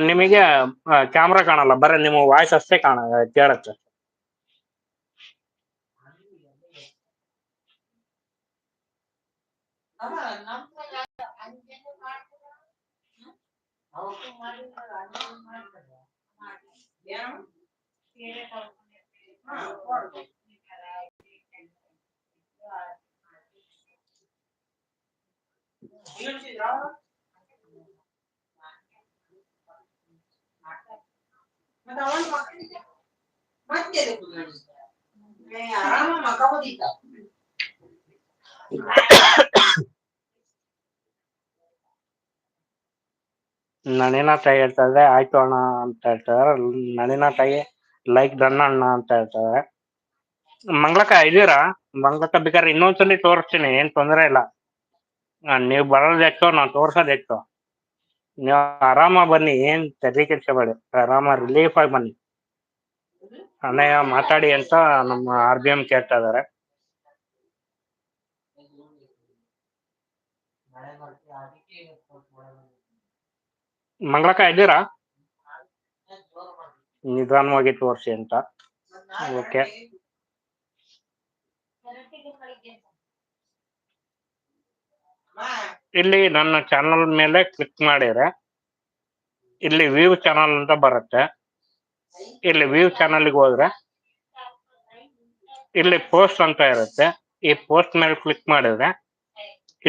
ನಿಮಗೆ ಕ್ಯಾಮ್ರಾ ಕಾಣಲ್ಲ, ಬರೀ ನಿಮ್ಮ ವಾಯ್ಸ್ ಅಷ್ಟೇ ಕೇಳತ್ತೆ. ನಳಿನ ತಾಯಿ ಹೇಳ್ತಾ ಇದ್ರೆ ಆಯ್ತು ಅಣ್ಣ ಅಂತ ಹೇಳ್ತಾರೆ. ನಳಿನ ತಾಯಿ ಲೈಕ್ ಡನ್ ಅಣ್ಣ ಅಂತ ಹೇಳ್ತಾರೆ. ಮಂಗ್ಳಕ್ಕ ಇದೀರಾ? ಮಂಗ್ಳಕ್ಕ ಬೇಕಾದ್ರೆ ಇನ್ನೊಂದ್ಸಲಿ ತೋರಿಸ್ತೀನಿ, ಏನ್ ತೊಂದ್ರೆ ಇಲ್ಲ. ನೀವ್ ಬರೋದ್ ಹೆಚ್ಚು, ನಾನ್ ತೋರ್ಸೋದ್ ಹೆಚ್ಚು. ನೀವು ಆರಾಮ ಬನ್ನಿ, ಏನ್ ತಲೆ ಕೆಡ್ಸ್ಕೊಬೇಡಿ, ಆರಾಮ ರಿಲೀಫ್ ಆಗಿ ಬನ್ನಿ. ಅಣ್ಣಯ್ಯ ಮಾತಾಡಿ ಅಂತ ನಮ್ಮ RBM ಕೇಳ್ತಾ ಇದಾರೆ. ಮಂಗಳಕ್ಕ ಇದ್ದೀರಾ? ನಿಧಾನವಾಗಿ ತೋರಿಸಿ ಅಂತ. ಓಕೆ, ಇಲ್ಲಿ ನನ್ನ ಚಾನಲ್ ಮೇಲೆ ಕ್ಲಿಕ್ ಮಾಡಿದ್ರೆ ಇಲ್ಲಿ ವ್ಯೂ ಚಾನಲ್ ಅಂತ ಬರುತ್ತೆ. ಇಲ್ಲಿ ವ್ಯೂ ಚಾನಲ್ಗೆ ಹೋದ್ರೆ ಇಲ್ಲಿ ಪೋಸ್ಟ್ ಅಂತ ಇರುತ್ತೆ. ಈ ಪೋಸ್ಟ್ ಮೇಲೆ ಕ್ಲಿಕ್ ಮಾಡಿದ್ರೆ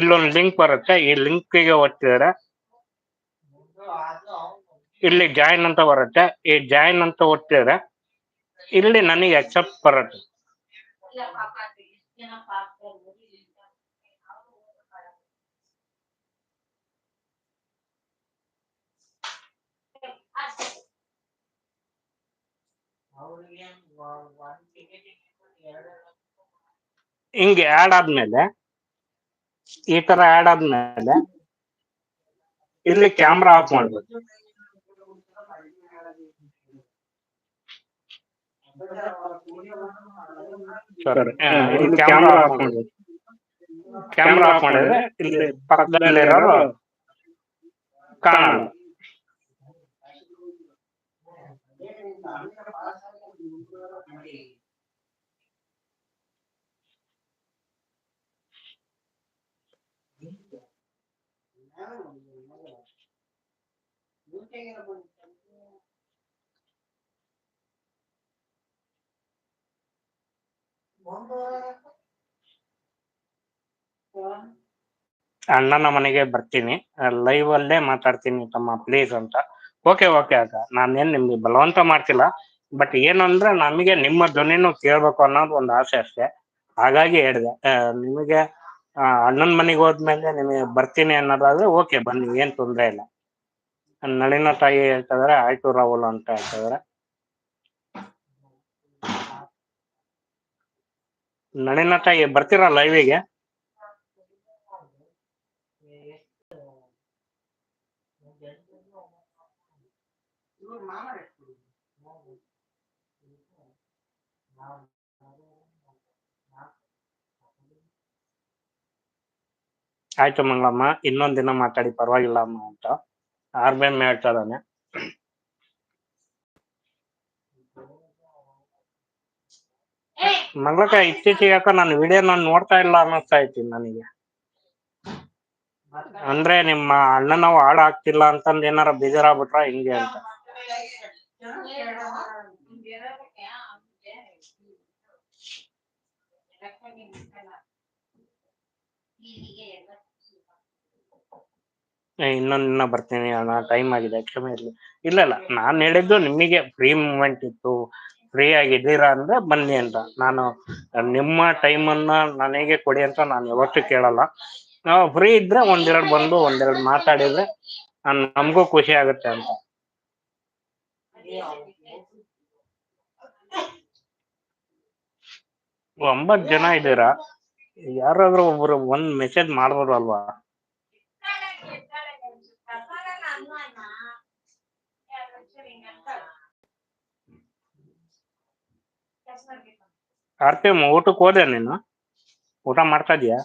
ಇಲ್ಲೊಂದು ಲಿಂಕ್ ಬರುತ್ತೆ. ಈ ಲಿಂಕ್ಗೆ ಒತ್ತಿದ್ರೆ ಇಲ್ಲಿ ಜಾಯಿನ್ ಅಂತ ಬರುತ್ತೆ. ಈ ಜಾಯಿನ್ ಅಂತ ಒತ್ತಿದ್ರೆ ಇಲ್ಲಿ ನನಗೆ ಅಕ್ಸೆಪ್ಟ್ ಬರುತ್ತೆ. ಹಿಂಗೆ ಆಡ್ ಆದ್ಮೇಲೆ, ಈ ತರ ಆಡ್ ಆದ್ಮೇಲೆ ಇಲ್ಲಿ ಕ್ಯಾಮ್ರಾ ಆಫ್ ಮಾಡ್ಬೇಕು. ಇಲ್ಲಿ ಕ್ಯಾಮ್ರಾ ಆಫ್ ಮಾಡ್ಬೇಕು. ಕ್ಯಾಮ್ರಾ ಆಫ್ ಮಾಡಿದ್ರೆ ಇಲ್ಲಿ ಪಕ್ಕದಲ್ಲಿರೋರು ಕಾಣಲ್ಲ. ಅಣ್ಣನ ಮನೆಗೆ ಬರ್ತೀನಿ, ಲೈವ್ ಅಲ್ಲೇ ಮಾತಾಡ್ತೀನಿ ತಮ್ಮ ಪ್ಲೀಸ್ ಅಂತ. ಓಕೆ ಓಕೆ ಅಕ್ಕ, ನಾನೇನ್ ನಿಮ್ಗೆ ಬಲವಂತ ಮಾಡ್ತಿಲ್ಲ. ಬಟ್ ಏನಂದ್ರೆ ನಮಗೆ ನಿಮ್ಮ ಧ್ವನಿನೂ ಕೇಳ್ಬೇಕು ಅನ್ನೋದು ಒಂದು ಆಸೆ ಅಷ್ಟೇ. ಹಾಗಾಗಿ ಹೇಳಿದೆ. ನಿಮಗೆ ಅಣ್ಣನ ಮನೆಗೆ ಹೋದ್ಮೇಲೆ ನಿಮಗೆ ಬರ್ತೀನಿ ಅನ್ನೋದಾದ್ರೆ ಓಕೆ ಬನ್ನಿ, ಏನ್ ತೊಂದ್ರೆ ಇಲ್ಲ. ನಳಿನ ತಾಯಿ ಹೇಳ್ತಾ ಇದಾರೆ ಆಯ್ತು ರಾಹುಲ್ ಅಂತ ಹೇಳ್ತಾ ಇದಾರೆ. ನಳಿನ ತಾಯಿ ಬರ್ತೀರಾ ಲೈವಿಗೆ? ಆಯ್ತು ಮಂಗಳಮ್ಮ, ಇನ್ನೊಂದ್ ದಿನ ಮಾತಾಡಿ ಪರವಾಗಿಲ್ಲ ಅಮ್ಮ ಅಂತ RBM ಹೇಳ್ತಾ ಇದ್ದಾನೆ. ಮಂಗಳಕ್ಕ ಇತ್ತೀಚೆಗೆ ಯಾಕ ನಾನು ವಿಡಿಯೋ ನೋಡ್ತಾ ಇಲ್ಲ ಅನ್ನಿಸ್ತಾ ಇತ್ತು ನನಗೆ. ಅಂದ್ರೆ ನಿಮ್ಮ ಅಣ್ಣ ನಾವು ಹಾಡು ಹಾಕ್ತಿಲ್ಲ ಅಂತಂದ್ ಏನಾರ ಬೇಜಾರಾಗ್ಬಿಟ್ರ ಹಿಂಗೆ ಅಂತ. ಇನ್ನೊಂದಿನ ಬರ್ತೀನಿ ಅಣ್ಣ, ಟೈಮ್ ಆಗಿದೆ, ಕ್ಷಮೆ ಇರ್ಲಿ. ಇಲ್ಲ ಇಲ್ಲ, ನಾನ್ ಹೇಳಿದ್ದು ನಿಮಗೆ ಫ್ರೀ ಮೂಮೆಂಟ್ ಇತ್ತು, ಫ್ರೀ ಆಗಿದ್ದೀರಾ ಅಂದ್ರೆ ಬನ್ನಿ ಅಂತ. ನಾನು ನಿಮ್ಮ ಟೈಮನ್ನ ನನಗೆ ಕೊಡಿ ಅಂತ ನಾನು ಯಾವತ್ತೂ ಕೇಳಲ್ಲ. ನಾವು ಫ್ರೀ ಇದ್ರೆ ಒಂದೆರಡು ಬಂದು ಒಂದೆರಡು ಮಾತಾಡಿದ್ರೆ ನಮಗೂ ಖುಷಿ ಆಗುತ್ತೆ ಅಂತ. 9 ಜನ ಇದ್ದೀರಾ, ಯಾರಾದ್ರೂ ಒಬ್ರು ಒಂದ್ ಮೆಸೇಜ್ ಮಾಡ್ಬೋದಲ್ವಾ? RPM ಊಟಕ್ಕೆ ಹೋದೆ ನೀನು? ಊಟ ಮಾಡ್ತಾ ಇದೀಯಾ?